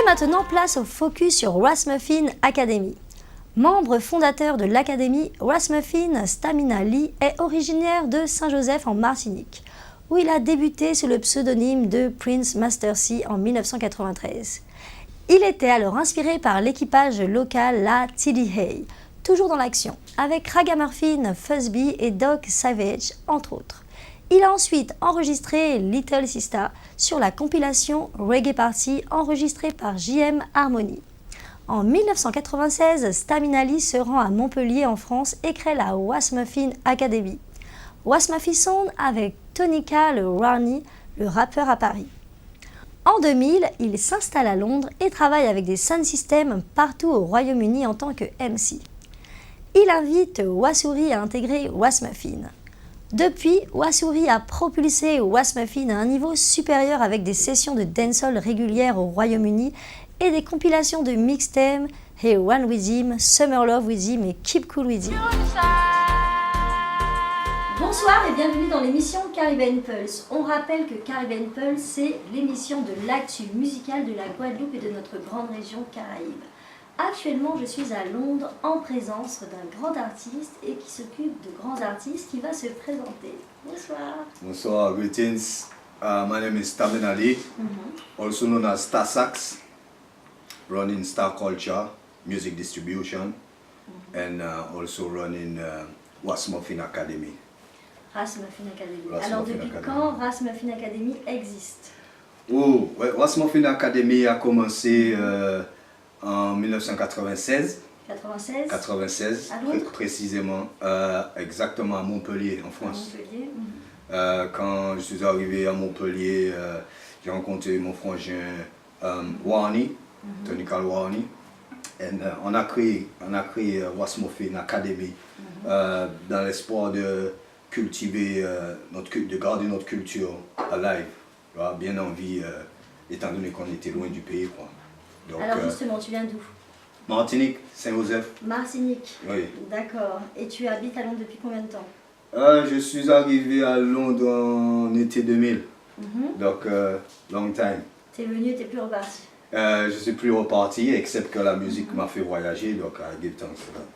Et maintenant, place au focus sur Rasmussen Academy. Membre fondateur de l'académie, Rasmussen Stamina Lee est originaire de Saint-Joseph en Martinique, où il a débuté sous le pseudonyme de Prince Master C en 1993. Il était alors inspiré par l'équipage local, la TDA, toujours dans l'action, avec Ragamuffin, Fuzzbee et Doc Savage, entre autres. Il a ensuite enregistré Little Sista sur la compilation Reggae Party enregistrée par JM Harmony. En 1996, Stamina Lee se rend à Montpellier en France et crée la Rasmussen Academy. Rasmussen avec Tonika le Rani, le rappeur à Paris. En 2000, il s'installe à Londres et travaille avec des sound systems partout au Royaume-Uni en tant que MC. Il invite Wassouri à intégrer Rasmussen. Depuis, Wassouri a propulsé Rasmussen à un niveau supérieur avec des sessions de dancehall régulières au Royaume-Uni et des compilations de mixtapes Hey One With Him, Summer Love With Him et Keep Cool With Him. Bonsoir et bienvenue dans l'émission Caribbean Pulse. On rappelle que Caribbean Pulse, c'est l'émission de l'actu musicale de la Guadeloupe et de notre grande région Caraïbes. Actuellement, je suis à Londres en présence d'un grand artiste et qui s'occupe de grands artistes qui va se présenter. Bonsoir. Bonsoir, greetings. My name is Stamina Lee, also known as Star Sax, running Star Culture, music distribution, and also running Rasmussen Academy. Rasmussen Academy. Alors, depuis quand Rasmussen Academy existe? Oh, ouais, Rasmussen Academy a commencé en 1996. 96, précisément, exactement à Montpellier, en France. Quand je suis arrivé à Montpellier, j'ai rencontré mon frangin Warnie, Tonika Warnie, et on a créé Rasmussen Academy dans l'espoir de cultiver, de garder notre culture alive, bien en vie, étant donné qu'on était loin du pays, quoi. Donc, alors justement, tu viens d'où? Martinique, Saint-Joseph. Martinique. Oui. D'accord. Et tu habites à Londres depuis combien de temps? Je suis arrivé à Londres en été 2000. Donc, long time. Tu es venu et tu n'es plus reparti? Je ne suis plus reparti, except que la musique m'a fait voyager, donc I give thanks for that.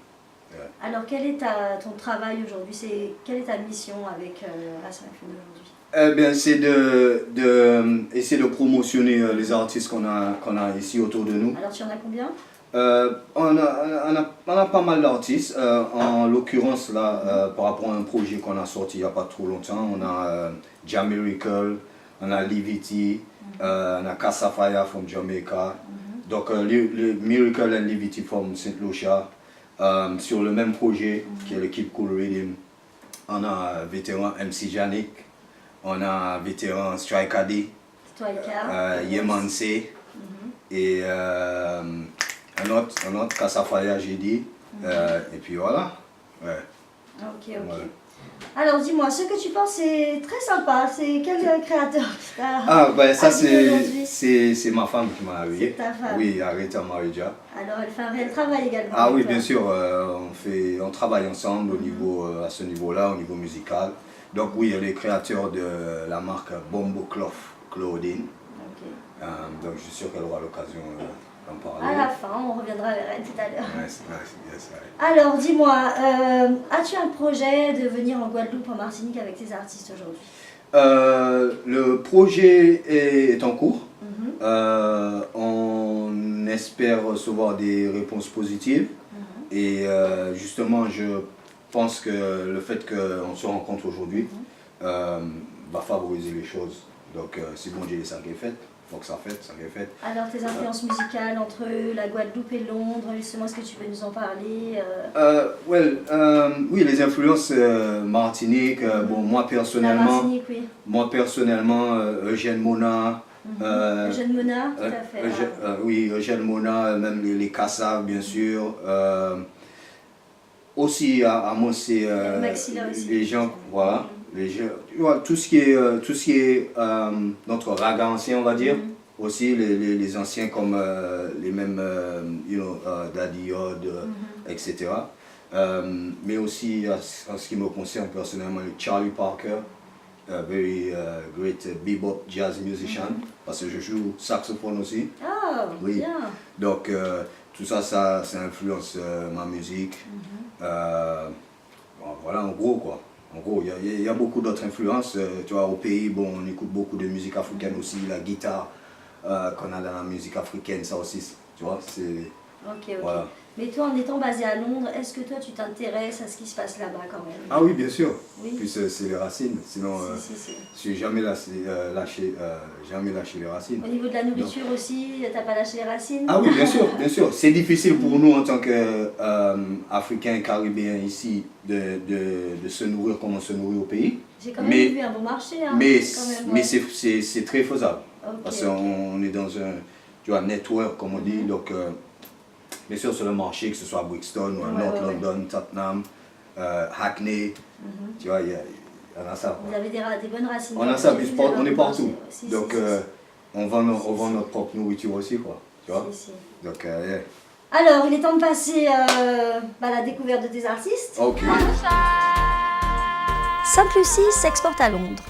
Yeah. Alors, quel est ton travail aujourd'hui? Quelle est ta mission avec Rasmussen aujourd'hui? Eh bien, c'est essayer de promotionner les artistes qu'on a ici autour de nous. Alors, tu en as combien? On a pas mal d'artistes. En l'occurrence, là, par rapport à un projet qu'on a sorti il n'y a pas trop longtemps, on a Jam Miracle, on a Livity, on a Casafaya from Jamaica. Donc, le Miracle and Livity from Saint Lucia. Sur le même projet, qui est l'équipe Cool Rhythm, on a vétéran MC Janik. On a un vétéran Strike AD, Yeman C, et un autre Casafaya, j'ai dit, et puis voilà. Ouais. Ok. Voilà. Alors dis-moi, ce que tu penses c'est très sympa, c'est quel créateur? Ça c'est ma femme qui m'a habillé. C'est ta femme? Oui, Arita Marija. Alors elle fait un réel travail également. Ah oui, bien sûr, on travaille ensemble à ce niveau-là, au niveau musical. Donc oui, elle est créateur de la marque Bombo Cloth Clothing. Donc je suis sûr qu'elle aura l'occasion d'en parler. À la fin, on reviendra vers elle tout à l'heure. Yes. Alors dis-moi, as-tu un projet de venir en Guadeloupe, en Martinique avec tes artistes aujourd'hui? Le projet est en cours. On espère recevoir des réponses positives. Et justement, je pense que le fait qu'on se rencontre aujourd'hui va favoriser les choses. Donc, si bon Dieu ça est fait, faut que ça est fait. Alors, tes influences musicales entre la Guadeloupe et Londres, justement, est-ce que tu peux nous en parler? Oui, les influences Martinique, bon, moi personnellement, Eugène Mona. Eugène Mona, tout à fait. Oui, Eugène Mona, même les Cassaves, bien sûr. Aussi à moi c'est les gens, voilà, les gens, tout ce qui est notre raga ancien, on va dire, aussi les anciens comme les mêmes Daddy Yod, etc. Mais aussi en ce qui me concerne personnellement, le Charlie Parker, a very great bebop jazz musician, parce que je joue saxophone aussi. Ah, Oui. bien. Donc tout ça, ça influence ma musique. Bon, voilà, en gros quoi. En gros, il y a beaucoup d'autres influences. Tu vois, au pays, bon, on écoute beaucoup de musique africaine aussi, la guitare qu'on a dans la musique africaine, ça aussi, tu vois, c'est... Ok. Voilà. Mais toi, en étant basé à Londres, est-ce que toi, tu t'intéresses à ce qui se passe là-bas quand même? Ah oui, bien sûr. Oui. Puis c'est les racines. Sinon, je n'ai jamais lâché les racines. Au niveau de la nourriture aussi, t'as pas lâché les racines? Ah oui, bien sûr, bien sûr. C'est difficile pour nous en tant qu'Africains et Caribéens ici de se nourrir comme on se nourrit au pays. J'ai quand même vu un bon marché. Hein, mais quand même, mais c'est très faisable. Okay, parce qu'on est dans un network, comme on dit. Donc, bien sûr, sur le marché, que ce soit à Brixton, ou à North London, Tottenham, Hackney, tu vois, il y en a ça. Vous avez des bonnes racines. On a ça, puis on est partout. Si, donc, on vend notre propre nourriture aussi, quoi. Tu vois? Donc, yeah. Alors, il est temps de passer à la découverte de tes artistes. Ok. Sainte-Lucie s'exporte à Londres.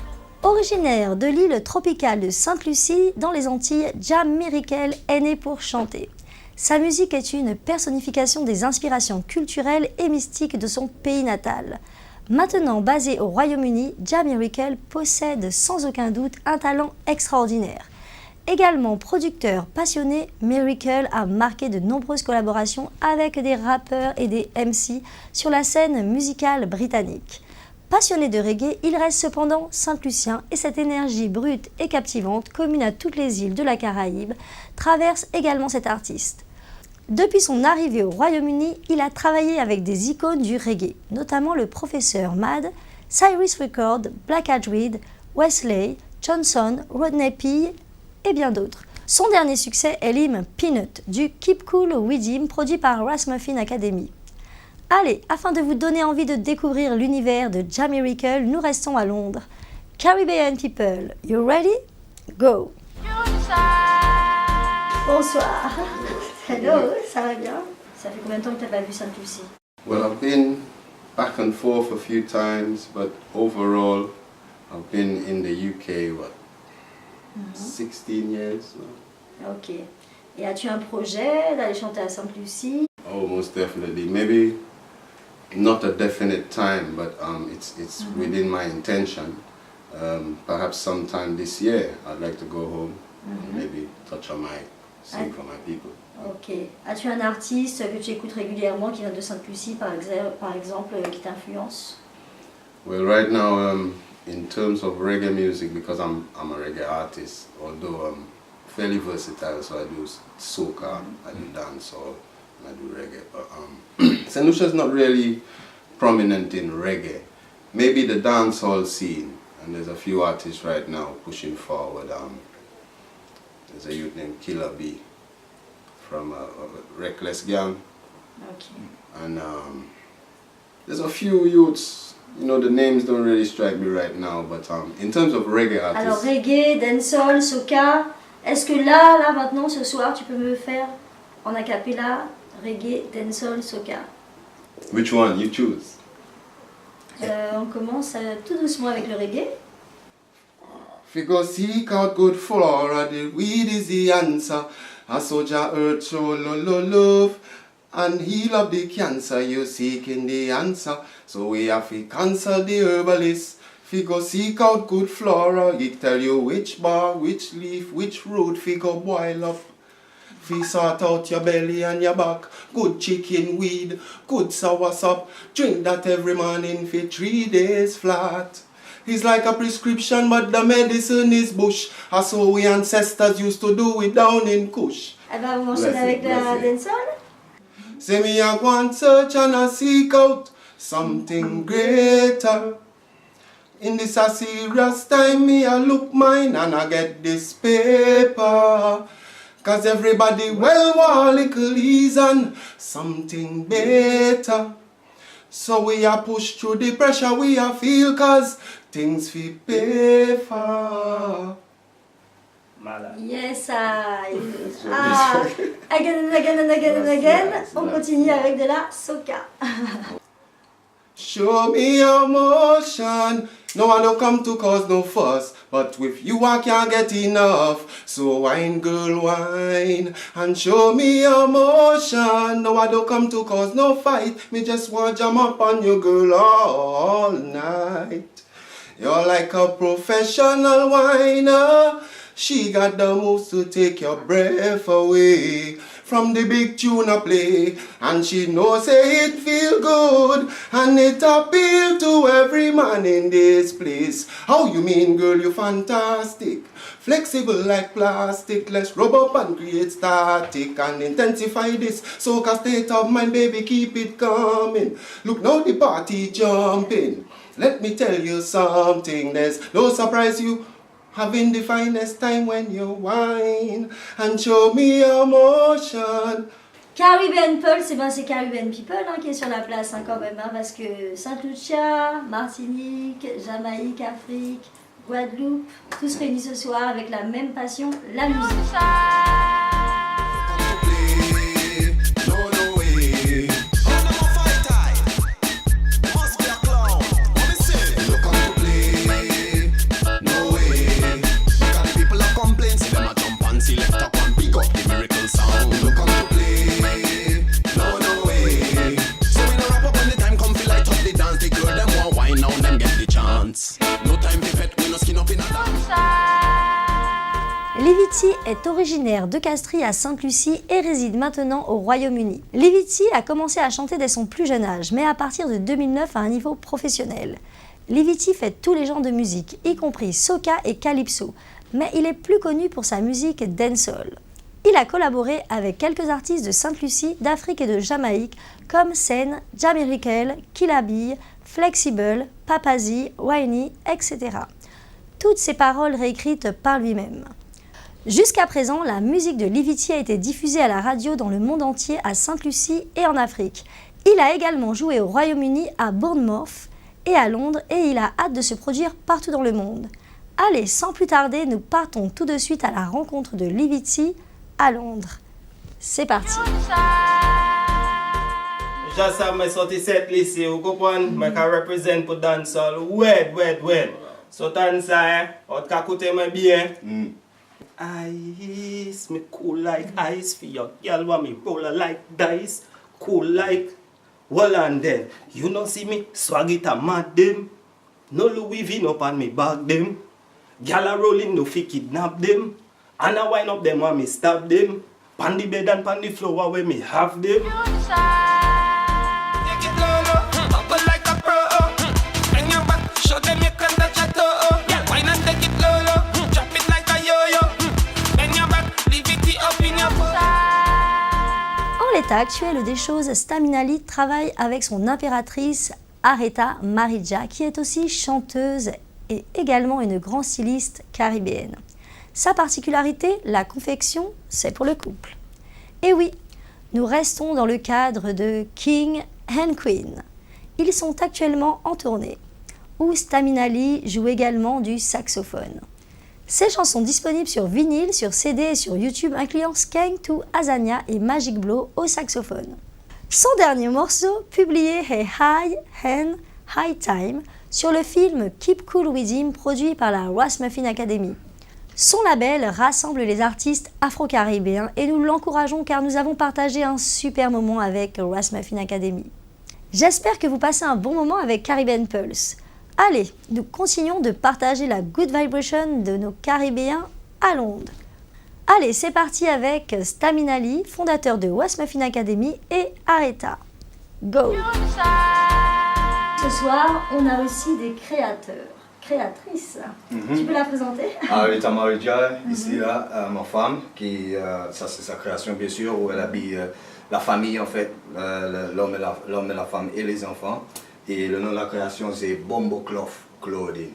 Originaire de l'île tropicale de Sainte-Lucie, dans les Antilles, Jam Miracle est né pour chanter. Sa musique est une personnification des inspirations culturelles et mystiques de son pays natal. Maintenant basé au Royaume-Uni, Jam Miracle possède sans aucun doute un talent extraordinaire. Également producteur passionné, Miracle a marqué de nombreuses collaborations avec des rappeurs et des MC sur la scène musicale britannique. Passionné de reggae, il reste cependant Saint-Lucien et cette énergie brute et captivante, commune à toutes les îles de la Caraïbe, traverse également cet artiste. Depuis son arrivée au Royaume-Uni, il a travaillé avec des icônes du reggae, notamment le professeur Mad, Cyrus Record, Black Eyed Reed, Wesley, Johnson, Rodney P et bien d'autres. Son dernier succès est l'hymne Peanut du Keep Cool with Him produit par Rasmussen Academy. Allez, afin de vous donner envie de découvrir l'univers de Jam Miracle, nous restons à Londres. Caribbean people, you ready? Go! Bonsoir. Hello, ça va bien? Ça fait combien de temps que tu n'as pas vu Sainte-Lucie? Well, I've been back and forth a few times, but overall, I've been in the UK, 16 years now. Ok. Et as-tu un projet d'aller chanter à Sainte-Lucie? Oh, most definitely. Maybe not a definite time, but it's within my intention. Perhaps sometime this year, I'd like to go home and maybe touch a mic, sing for my people. Ok. As-tu un artiste que tu écoutes régulièrement qui vient de Sainte-Lucie, par exemple, qui t'influence? Well, right now, in terms of reggae music, because I'm a reggae artist, although I'm fairly versatile, so I do soca, I do dancehall, and I do reggae. But St. Lucia's not really prominent in reggae. Maybe the dancehall scene, and there's a few artists right now pushing forward. There's a youth named Killer B from a Reckless Gang. Okay. And there's a few youths, you know, the names don't really strike me right now, but in terms of reggae artists... Alors reggae, dancehall, soca, est-ce que là, maintenant, ce soir, tu peux me faire en a cappella, reggae, dancehall, soca? Which one? You choose. On commence tout doucement avec le reggae. If you go seek out good flora, the weed is the answer. A soldier earth show love and heal up the cancer. You seeking the answer, so we have to cancel the herbalist. If you go seek out good flora, he tell you which bar, which leaf, which root fi go boil up. Fi sort out your belly and your back. Good chicken weed, good soursop. Drink that every morning for 3 days flat. It's like a prescription, but the medicine is bush. That's how we ancestors used to do it down in Kush. Elle va vous mentionner avec la dancehall. Say me I go and search and I seek out something greater. In this a serious time, me I look mine and I get this paper. Cause everybody well want little ease and something better. So we are push through the pressure we are feel cause things we pay for. Yes, again and again and again and again. On continue avec de la soca. Show me your motion, No, I don't come to cause no fuss, but with you I can't get enough. So wine, girl, wine, and show me your motion. No, I don't come to cause no fight, me just want jam up on you, girl, all night. You're like a professional whiner. She got the moves to take your breath away. From the big tune I play, and she knows say it feel good, and it appeal to every man in this place. How you mean, girl, you fantastic, flexible like plastic. Let's rub up and create static and intensify this soca state of mind, baby, keep it coming. Look now the party jumping. Let me tell you something, there's no surprise you having the finest time when you whine and show me your motion. Caribbean Pulse, c'est Caribbean People qui est sur la place quand même, parce que Saint Lucia, Martinique, Jamaïque, Afrique, Guadeloupe, tous réunis ce soir avec la même passion, la musique. Livity est originaire de Castries à Sainte-Lucie et réside maintenant au Royaume-Uni. Livity a commencé à chanter dès son plus jeune âge, mais à partir de 2009 à un niveau professionnel. Livity fait tous les genres de musique, y compris soca et calypso, mais il est plus connu pour sa musique dancehall. Il a collaboré avec quelques artistes de Sainte-Lucie, d'Afrique et de Jamaïque comme Sen, Jamirikel, Kilabi, Flexible, Papazi, Winey, etc. Toutes ces paroles réécrites par lui-même. Jusqu'à présent, la musique de Livity a été diffusée à la radio dans le monde entier, à Sainte-Lucie et en Afrique. Il a également joué au Royaume-Uni, à Bournemouth et à Londres, et il a hâte de se produire partout dans le monde. Allez, sans plus tarder, nous partons tout de suite à la rencontre de Livity à Londres. C'est parti. Just have my sorti set list here, you comprends? I can represent pour dancehall. Wed. So dansa, out ka koute my bien. Ice, me cool like ice for your girl, want me roller like dice. Cool like, well and then, you know see me swag it a mad them. No Louis V up on me back them. Girl a rolling no fi kidnap them. And I wind up them want me stab them. Pan the bed and pan the floor where me have them. En l'état actuel des choses, Staminali travaille avec son impératrice Aretha Marija, qui est aussi chanteuse et également une grande styliste caribéenne. Sa particularité, la confection, c'est pour le couple. Et oui, nous restons dans le cadre de King and Queen. Ils sont actuellement en tournée, où Staminali joue également du saxophone. Ces chansons disponibles sur vinyle, sur CD et sur YouTube, incluant Skank to Azania et Magic Blow au saxophone. Son dernier morceau, publié est High and High Time, sur le film Keep Cool With Him, produit par la Rasmussen Academy. Son label rassemble les artistes afro-caribéens et nous l'encourageons car nous avons partagé un super moment avec Rasmussen Academy. J'espère que vous passez un bon moment avec Caribbean Pulse. Allez, nous continuons de partager la good vibration de nos Caribéens à Londres. Allez, c'est parti avec Staminali, fondateur de Rasmussen Academy, et Aretha. Go! Ce soir, on a aussi des créatrices. Tu peux la présenter? Aretha Marija, ici là, ma femme, ça c'est sa création bien sûr, où elle habille la famille en fait, l'homme et la femme et les enfants. Et le nom de la création c'est Bombo Cloth Clothing.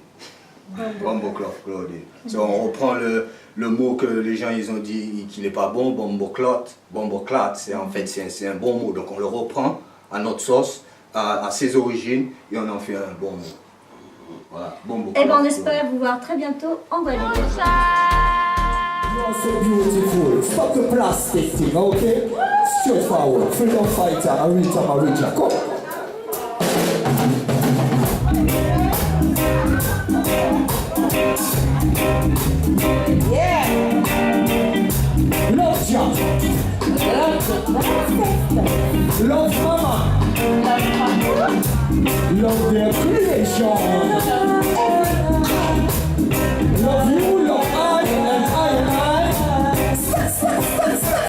Bombo Cloth Clothing. So, on reprend le mot que les gens ils ont dit qu'il n'est pas bon, Bombo Cloth, c'est en fait c'est un bon mot. Donc on le reprend à notre sauce, à ses origines, et on en fait un bon mot. Voilà, Bombo Cloth. Et on espère vous voir très bientôt en Guadeloupe. You are so beautiful. Stop the plastic thing, okay? Straight forward. Freedom fighter, Aretha Marija. Come. Love mama. Love their creation.